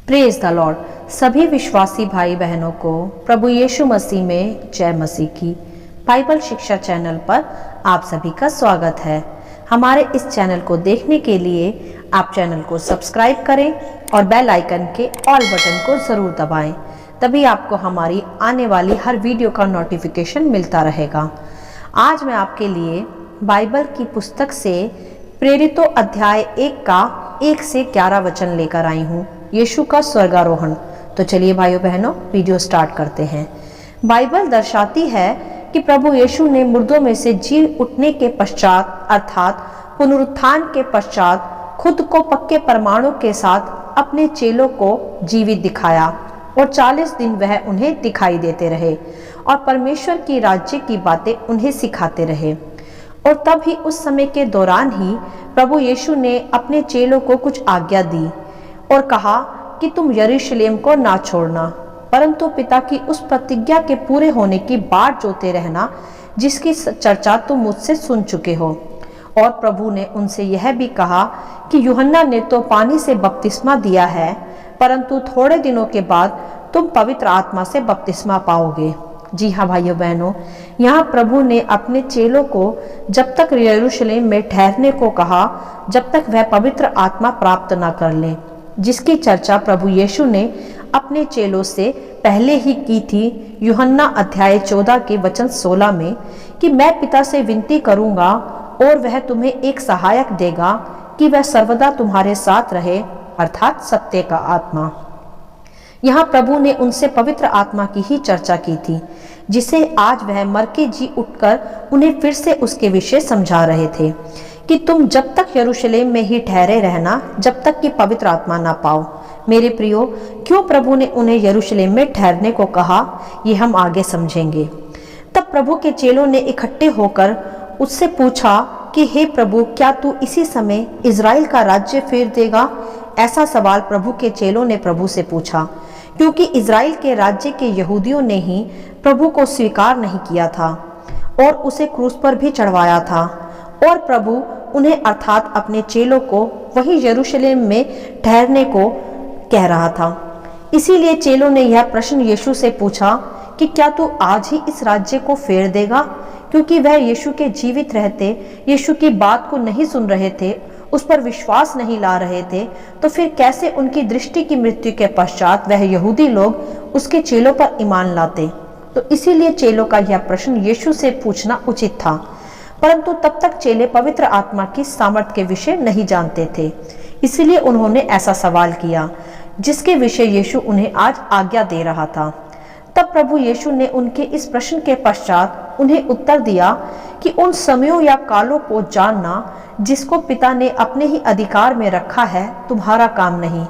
Praise the Lord. सभी विश्वासी भाई बहनों को प्रभु यीशु मसीह में जय मसीह की बाइबल शिक्षा चैनल पर आप सभी का स्वागत है। हमारे इस चैनल को देखने के लिए आप चैनल को सब्सक्राइब करें और बेल आइकन के ऑल बटन को ज़रूर दबाएं, तभी आपको हमारी आने वाली हर वीडियो का नोटिफिकेशन मिलता रहेगा। आज मैं आपके लिए बाइबल की पुस्तक से प्रेरितों अध्याय 1 का 1 से 11 वचन लेकर आई हूँ, यीशु का स्वर्गारोहण। तो चलिए भाइयों बहनों, वीडियो स्टार्ट करते हैं। बाइबल दर्शाती है कि प्रभु यीशु ने मुर्दों में से जी उठने के पश्चात अर्थात पुनरुत्थान के पश्चात खुद को पक्के प्रमाणों के साथ अपने चेलों को जीवित दिखाया और 40 दिन वह उन्हें दिखाई देते रहे और परमेश्वर की राज्य की बातें उन्हें सिखाते रहे। और तब ही उस समय के दौरान ही प्रभु यीशु ने अपने चेलों को कुछ आज्ञा दी और कहा कि तुम यरूशलेम को ना छोड़ना, परंतु पिता की उस प्रतिज्ञा के पूरे होने की बाट जोते रहना जिसकी चर्चा तुम मुझसे सुन चुके हो। और प्रभु ने उनसे यह भी कहा कि यूहन्ना ने तो पानी से बपतिस्मा दिया है, परंतु थोड़े दिनों के बाद तुम पवित्र आत्मा से बपतिस्मा पाओगे। जी हाँ भाइयों बहनों, यहाँ प्रभु ने अपने चेलों को जब तक यरूशलेम में ठहरने को कहा जब तक वह पवित्र आत्मा प्राप्त न कर लें, जिसकी चर्चा प्रभु यीशु ने अपने चेलों से पहले ही की थी। यूहन्ना अध्याय 14 के वचन 16 में कि मैं पिता से विनती करूंगा और वह तुम्हें एक सहायक देगा कि वह सर्वदा तुम्हारे साथ रहे, अर्थात सत्य का आत्मा। यहाँ प्रभु ने उनसे पवित्र आत्मा की ही चर्चा की थी, जिसे आज वह मर के जी उठकर उन्हें फिर से उसके विषय समझा रहे थे कि तुम जब तक यरूशलेम में ही ठहरे रहना जब तक कि पवित्र आत्मा ना पाओ। मेरे प्रियो, क्यों प्रभु ने उन्हें यरूशलेम में ठहरने को कहा, ये हम आगे समझेंगे। तब प्रभु के चेलों ने इकट्ठे होकर उससे पूछा कि हे प्रभु, क्या तू इसी समय इज़राइल का राज्य फेर देगा? ऐसा सवाल प्रभु के चेलों ने प्रभु से पूछा, क्योंकि इज़राइल के राज्य के यहूदियों ने ही प्रभु को स्वीकार नहीं किया था और उसे क्रूस पर भी चढ़वाया था। और प्रभु उन्हें अर्थात अपने चेलों को वहीं यरूशलेम में ठहरने को कह रहा था। इसीलिए चेलों ने यह प्रश्न यीशु से पूछा कि क्या तू आज ही इस राज्य को फेर देगा? क्योंकि वह यीशु के जीवित रहते यीशु की बात को नहीं सुन रहे थे, उस पर विश्वास नहीं ला रहे थे, तो फिर कैसे उनकी दृष्टि की मृत्यु के पश्चात वह यहूदी लोग उसके चेलों पर ईमान लाते? तो इसीलिए चेलों का यह प्रश्न यीशु से पूछना उचित था। परंतु तब तक चेले पवित्र आत्मा की सामर्थ्य के विषय नहीं जानते थे, इसलिए उन्होंने ऐसा सवाल किया जिसके विषय यीशु उन्हें आज आज्ञा दे रहा था। तब प्रभु यीशु ने उनके इस प्रश्न के पश्चात उन्हें उत्तर दिया कि उन समयों या कालों को जानना जिसको पिता ने अपने ही अधिकार में रखा है तुम्हारा काम नहीं,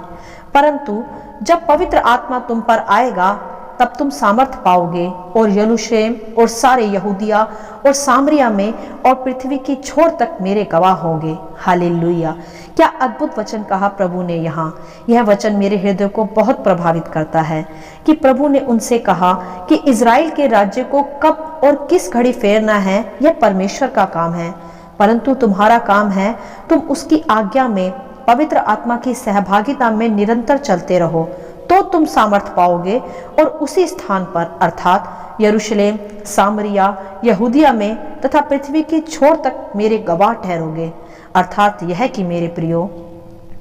परंतु जब पवित्र आत्मा तुम पर आएगा तब तुम सामर्थ पाओगे और यरूशलेम और सारे यहूदिया और सामरिया में और पृथ्वी की छोर तक मेरे गवाह होंगे। हालेलुया! क्या अद्भुत वचन कहा प्रभु ने यहाँ। यह वचन मेरे हृदय को बहुत प्रभावित करता है कि प्रभु ने उनसे कहा कि इज़राइल के राज्य को कब और किस घड़ी फेरना है यह परमेश्वर का काम है, परंतु तुम्हारा काम है तुम उसकी आज्ञा में पवित्र आत्मा की सहभागिता में निरंतर चलते रहो, तो तुम सामर्थ पाओगे और उसी स्थान पर अर्थात यरूशलेम, सामरिया, यहूदिया में तथा पृथ्वी की छोर तक मेरे गवाह ठहरोगे। अर्थात यह कि मेरे प्रियो,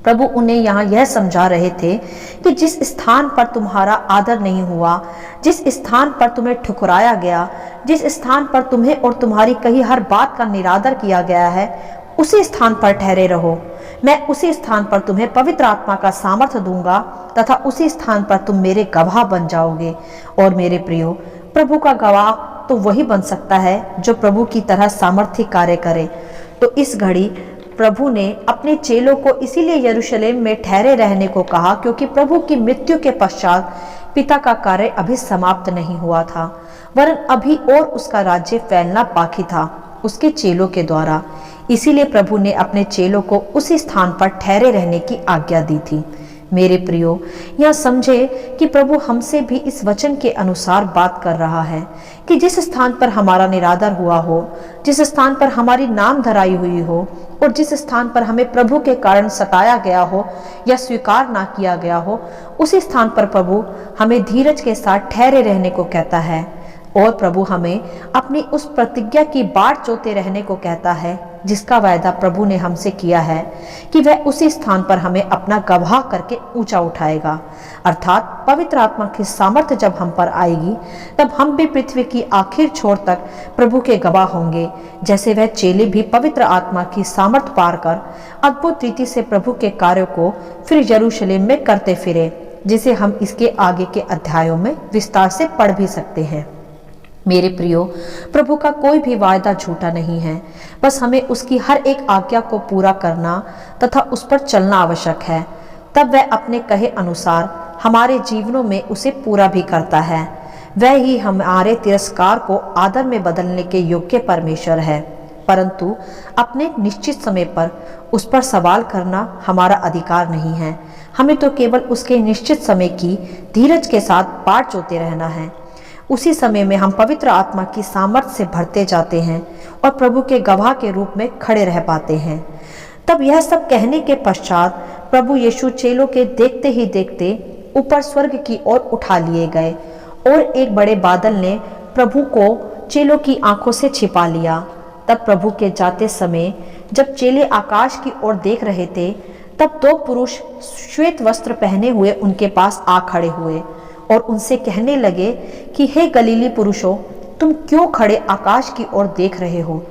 प्रभु उन्हें यहाँ यह समझा रहे थे कि जिस स्थान पर तुम्हारा आदर नहीं हुआ, जिस स्थान पर तुम्हें ठुकराया गया, जिस स्थान पर तुम्हें और तुम्हारी कही हर बात का निरादर किया गया है, उसी स्थान पर ठहरे रहो। मैं उसी स्थान पर तुम्हें पवित्र आत्मा का सामर्थ्य दूंगा तथा उसी स्थान पर तुम मेरे गवाह बन जाओगे। और मेरे प्रियो, प्रभु का गवाह तो वही बन सकता है जो प्रभु की तरह सामर्थ्य कार्य करे। तो इस घड़ी प्रभु ने अपने चेलों को इसीलिए यरूशलेम में ठहरे रहने को कहा क्योंकि प्रभु की मृत्यु के पश्चात पिता का कार्य अभी समाप्त नहीं हुआ था, वरन अभी और उसका राज्य फैलना बाकी था उसके चेलों के द्वारा। इसीलिए प्रभु ने अपने चेलों को उसी स्थान पर ठहरे रहने की आज्ञा दी थी। मेरे प्रियो, यह समझे कि प्रभु हमसे भी इस वचन के अनुसार बात कर रहा है कि जिस स्थान पर हमारा निरादर हुआ हो, जिस स्थान पर हमारी नाम धराई हुई हो और जिस स्थान पर हमें प्रभु के कारण सताया गया हो या स्वीकार ना किया गया हो, उसी स्थान पर प्रभु हमें धीरज के साथ ठहरे रहने को कहता है। और प्रभु हमें अपनी उस प्रतिज्ञा की बाट जोते रहने को कहता है जिसका वायदा प्रभु ने हमसे किया है कि वह उसी स्थान पर हमें अपना गवाह करके ऊंचा उठाएगा। अर्थात पवित्र आत्मा की सामर्थ्य जब हम पर आएगी तब हम भी पृथ्वी की आखिर छोर तक प्रभु के गवाह होंगे, जैसे वह चेले भी पवित्र आत्मा की सामर्थ्य पार कर अद्भुत रीति से प्रभु के कार्यों को फिर यरूशलेम में करते फिरे, जिसे हम इसके आगे के अध्यायों में विस्तार से पढ़ भी सकते हैं। मेरे प्रियो, प्रभु का कोई भी वायदा झूठा नहीं है, बस हमें उसकी हर एक आज्ञा को पूरा करना तथा उस पर चलना आवश्यक है। तब वह अपने कहे अनुसार हमारे जीवनों में उसे पूरा भी करता है। वह ही हमारे तिरस्कार को आदर में बदलने के योग्य परमेश्वर है, परंतु अपने निश्चित समय पर उस पर सवाल करना हमारा अधिकार नहीं है। हमें तो केवल उसके निश्चित समय की धीरज के साथ बाट जोते रहना है। उसी समय में हम पवित्र आत्मा की सामर्थ्य से भरते जाते हैं और प्रभु के गवाह के रूप में खड़े रह पाते हैं। तब यह सब कहने के पश्चात प्रभु यीशु चेलों के देखते ही देखते ऊपर स्वर्ग की ओर उठा लिए गए और एक बड़े बादल ने प्रभु को चेलों की आंखों से छिपा लिया। तब प्रभु के जाते समय जब चेले आकाश की ओर देख रहे थे, तब दो पुरुष श्वेत वस्त्र पहने हुए उनके पास आ खड़े हुए और उनसे कहने लगे कि हे गलीली पुरुषों, तुम क्यों खड़े आकाश की ओर देख रहे हो?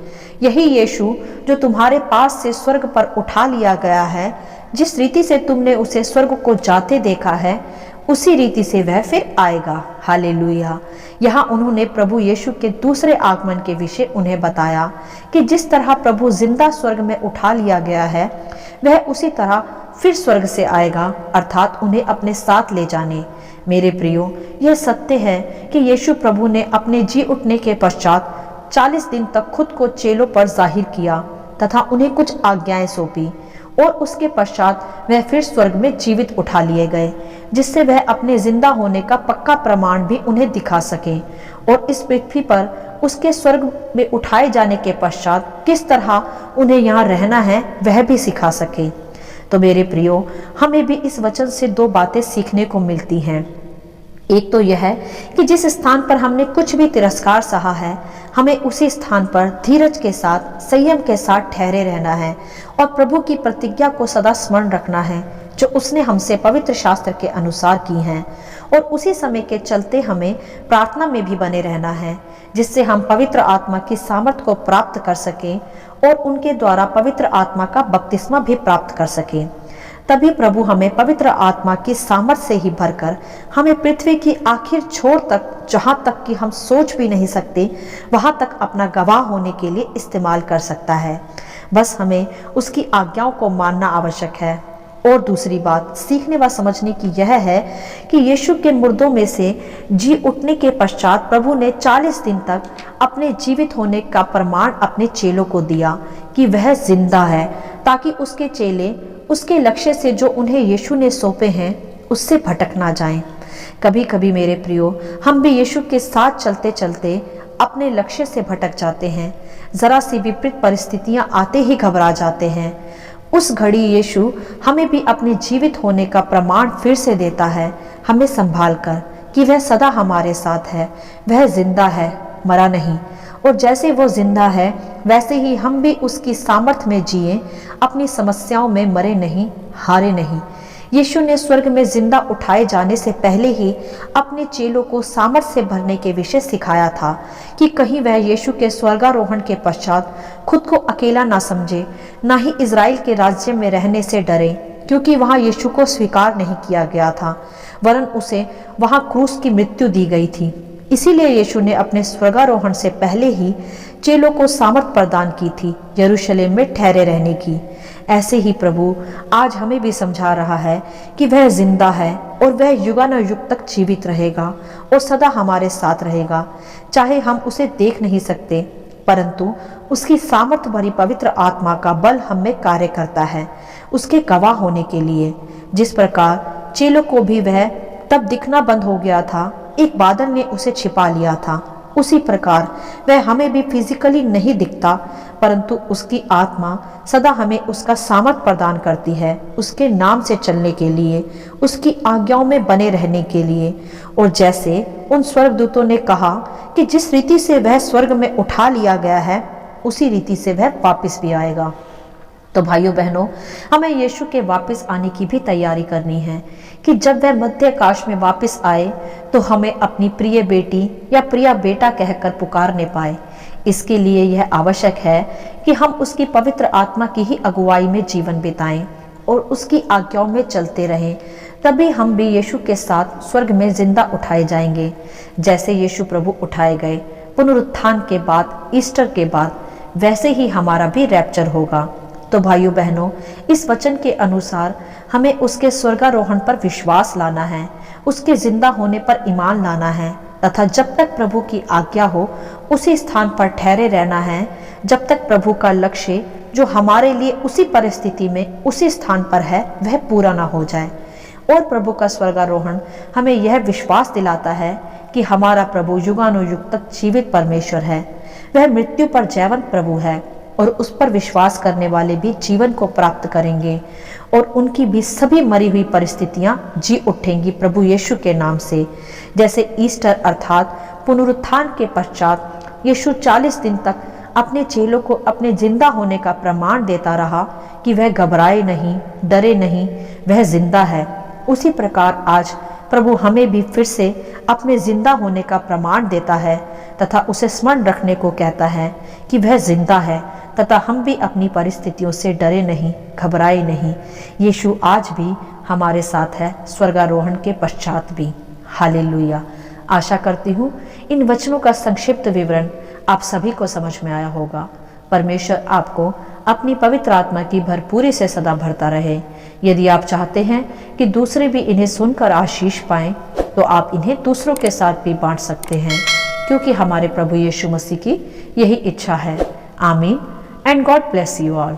यही यीशु जो तुम्हारे पास से स्वर्ग पर उठा लिया गया है, जिस रीति से तुमने उसे स्वर्ग को जाते देखा है, उसी रीति से वह फिर आएगा। हालेलुया। यहाँ उन्होंने प्रभु यीशु के दूसरे आगमन के विषय उन्हें बताया कि जिस तरह प्रभु जिंदा स्वर्ग में उठा लिया गया है, वह उसी तरह फिर स्वर्ग से आएगा, अर्थात उन्हें अपने साथ ले जाने। मेरे प्रियो, यह सत्य है कि यीशु प्रभु ने अपने जी उठने के पश्चात 40 दिन तक खुद को चेलों पर जाहिर किया तथा उन्हें कुछ आज्ञाएं सौंपी और उसके पश्चात वह फिर स्वर्ग में जीवित उठा लिए गए, जिससे वह अपने जिंदा होने का पक्का प्रमाण भी उन्हें दिखा सके और इस पृथ्वी पर उसके स्वर्ग में उठाए जाने के पश्चात किस तरह उन्हें यहाँ रहना है वह भी सिखा सके। तो मेरे प्रियो, हमें भी इस वचन से दो बातें सीखने को मिलती हैं। एक तो यह है कि जिस स्थान पर हमने कुछ भी तिरस्कार सहा है, हमें उसी स्थान पर धीरज के साथ, संयम के साथ ठहरे रहना है और प्रभु की प्रतिज्ञा को सदा स्मरण रखना है जो उसने हमसे पवित्र शास्त्र के अनुसार की हैं, और उसी समय के चलते हमें प्रार्थना में भी बने रहना है, जिससे हम पवित्र आत्मा की सामर्थ्य को प्राप्त कर सकें और उनके द्वारा पवित्र आत्मा का बपतिस्मा भी प्राप्त कर सकें। तभी प्रभु हमें पवित्र आत्मा की सामर्थ्य से ही भरकर हमें पृथ्वी की आखिर छोर तक, जहाँ तक कि हम सोच भी नहीं सकते, वहाँ तक अपना गवाह होने के लिए इस्तेमाल कर सकता है। बस हमें उसकी आज्ञाओं को मानना आवश्यक है। और दूसरी बात सीखने व समझने की यह है कि यीशु के मुर्दों में से जी उठने के पश्चात प्रभु ने 40 दिन तक अपने जीवित होने का प्रमाण अपने चेलों को दिया कि वह जिंदा है, ताकि उसके चेले उसके लक्ष्य से जो उन्हें यीशु ने सौंपे हैं उससे भटक ना जाएं। कभी कभी मेरे प्रियो, हम भी यीशु के साथ चलते चलते अपने लक्ष्य से भटक जाते हैं। जरा सी विपरीत परिस्थितियां आते ही घबरा जाते हैं। उस घड़ी यीशु हमें भी अपने जीवित होने का प्रमाण फिर से देता है, हमें संभाल कर कि वह सदा हमारे साथ है, वह जिंदा है, मरा नहीं। और जैसे वो जिंदा है वैसे ही हम भी उसकी सामर्थ्य में जिए, अपनी समस्याओं में मरे नहीं, हारे नहीं। यीशु ने स्वर्ग में जिंदा उठाए जाने से पहले ही अपने चेलों को सामर्थ्य से भरने के विषय सिखाया था कि कहीं वह यीशु के स्वर्गारोहण के पश्चात खुद को अकेला ना समझे, ना ही इज़राइल के राज्य में रहने से डरे, क्योंकि वहां यीशु को स्वीकार नहीं किया गया था, वरन उसे वहां क्रूस की मृत्यु दी गई थी। इसीलिए यीशु ने अपने स्वर्गारोहण से पहले ही चेलों को सामर्थ प्रदान की थी यरूशलेम में ठहरे रहने की। ऐसे ही प्रभु आज हमें भी समझा रहा है कि वह जिंदा है और वह युगानुयुग तक जीवित रहेगा और सदा हमारे साथ रहेगा। चाहे हम उसे देख नहीं सकते, परंतु उसकी सामर्थ्य भरी पवित्र आत्मा का बल हम में कार्य करता है उसके गवाह होने के लिए। जिस प्रकार चेलों को भी वह तब दिखना बंद हो गया था, एक बादल ने उसे छिपा लिया था, उसी प्रकार वह हमें भी फिजिकली नहीं दिखता, परंतु उसकी आत्मा सदा हमें उसका सामर्थ प्रदान करती है उसके नाम से चलने के लिए, उसकी आज्ञाओं में बने रहने के लिए। और जैसे उन स्वर्गदूतों ने कहा कि जिस रीति से वह स्वर्ग में उठा लिया गया है उसी रीति से वह वापस भी आएगा। तो भाइयों बहनों, हमें यीशु के वापस आने की भी तैयारी करनी है कि जब वह मध्य आकाश में वापस आए तो हमें अपनी प्रिय बेटी या प्रिय बेटा कहकर पुकारने पाए। इसके लिए यह आवश्यक है कि हम उसकी पवित्र आत्मा की ही अगुवाई में जीवन बिताएं और उसकी आज्ञाओं में चलते रहें। तभी हम भी यीशु के साथ स्वर्ग में जिंदा उठाए जाएंगे, जैसे यीशु प्रभु उठाए गए पुनरुत्थान के बाद, ईस्टर के बाद, वैसे ही हमारा भी रैप्चर होगा। तो भाइयों बहनों, इस वचन के अनुसार हमें उसके स्वर्गारोहण पर विश्वास लाना है, उसके जिंदा होने पर ईमान लाना है तथा जब तक प्रभु की आज्ञा हो उसी स्थान पर ठहरे रहना है, जब तक प्रभु का लक्ष्य जो हमारे लिए उसी परिस्थिति में उसी स्थान पर है वह पूरा ना हो जाए। और प्रभु का स्वर्गारोहण हमें यह विश्वास दिलाता है कि हमारा प्रभु युगानुयुग तक जीवित परमेश्वर है, वह मृत्यु पर जयवंत प्रभु है और उस पर विश्वास करने वाले भी जीवन को प्राप्त करेंगे और उनकी भी सभी मरी हुई परिस्थितियां जी उठेंगी प्रभु यीशु के नाम से। जैसे ईस्टर अर्थात पुनरुत्थान के पश्चात यीशु 40 दिन तक अपने चेलों को अपने जिंदा होने का प्रमाण देता रहा कि वह घबराए नहीं, डरे नहीं, वह जिंदा है। उसी प्रकार आज प्रभु हमें भी फिर से अपने जिंदा होने का प्रमाण देता है तथा उसे स्मरण रखने को कहता है कि वह जिंदा है तथा हम भी अपनी परिस्थितियों से डरे नहीं, घबराए नहीं। यीशु आज भी हमारे साथ है, स्वर्गारोहण के पश्चात भी। हालेलुया। आशा करती हूँ इन वचनों का संक्षिप्त विवरण आप सभी को समझ में आया होगा। परमेश्वर आपको अपनी पवित्र आत्मा की भरपूरी से सदा भरता रहे। यदि आप चाहते हैं कि दूसरे भी इन्हें सुनकर आशीष पाएं, तो आप इन्हें दूसरों के साथ भी बांट सकते हैं, क्योंकि हमारे प्रभु यीशु मसीह की यही इच्छा है। आमीन and God bless you all.